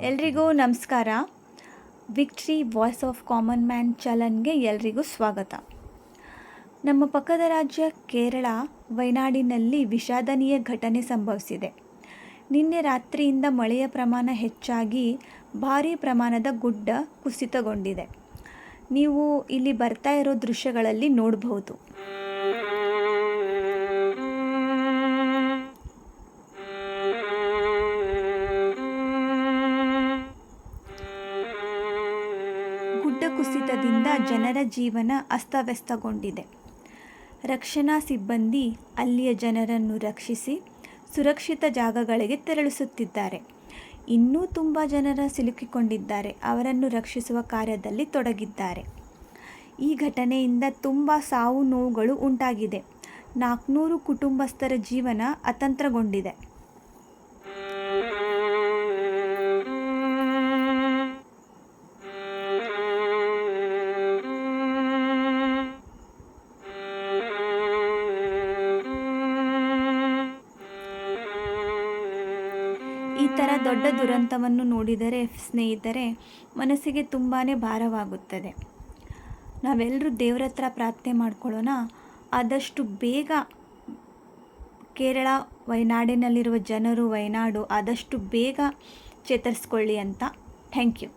ಎಲ್ರಿಗೂ ನಮಸ್ಕಾರ. Victory voice of common man ಚಾನಲ್ಗೆ ಎಲ್ರಿಗೂ ಸ್ವಾಗತ. ನಮ್ಮ ಪಕ್ಕದ ರಾಜ್ಯ ಕೇರಳ ವಯನಾಡಿನಲ್ಲಿ ವಿಷಾದನೀಯ ಘಟನೆ ಸಂಭವಿಸಿದೆ. ನಿನ್ನೆ ರಾತ್ರಿಯಿಂದ ಮಳೆಯ ಪ್ರಮಾಣ ಹೆಚ್ಚಾಗಿ ಭಾರೀ ಪ್ರಮಾಣದ ಗುಡ್ಡ ಕುಸಿತಗೊಂಡಿದೆ. ನೀವು ಇಲ್ಲಿ ಬರ್ತಾ ಇರೋ ದೃಶ್ಯಗಳಲ್ಲಿ ನೋಡಬಹುದು. ಗುಡ್ಡ ಕುಸಿತದಿಂದ ಜನರ ಜೀವನ ಅಸ್ತವ್ಯಸ್ತಗೊಂಡಿದೆ. ರಕ್ಷಣಾ ಸಿಬ್ಬಂದಿ ಅಲ್ಲಿಯ ಜನರನ್ನು ರಕ್ಷಿಸಿ ಸುರಕ್ಷಿತ ಜಾಗಗಳಿಗೆ ತೆರಳಿಸುತ್ತಿದ್ದಾರೆ. ಇನ್ನೂ ತುಂಬ ಜನರು ಸಿಲುಕಿಕೊಂಡಿದ್ದಾರೆ. ಅವರನ್ನು ರಕ್ಷಿಸುವ ಕಾರ್ಯದಲ್ಲಿ ತೊಡಗಿದ್ದಾರೆ. ಈ ಘಟನೆಯಿಂದ ತುಂಬ ಸಾವು ನೋವುಗಳು ಉಂಟಾಗಿದೆ. 400 ಕುಟುಂಬಸ್ಥರ ಜೀವನ ಅತಂತ್ರಗೊಂಡಿದೆ. ಈ ಥರ ದೊಡ್ಡ ದುರಂತವನ್ನು ನೋಡಿದರೆ ಸ್ನೇಹಿತರೆ ಮನಸ್ಸಿಗೆ ತುಂಬಾ ಭಾರವಾಗುತ್ತದೆ. ನಾವೆಲ್ಲರೂ ದೇವರ ಹತ್ರ ಪ್ರಾರ್ಥನೆ ಮಾಡ್ಕೊಳ್ಳೋಣ. ಆದಷ್ಟು ಬೇಗ ಕೇರಳ ವಯನಾಡಿನಲ್ಲಿರುವ ಜನರು ವಯನಾಡು ಆದಷ್ಟು ಬೇಗ ಚೇತರಿಸ್ಕೊಳ್ಳಿ ಅಂತ. Thank you.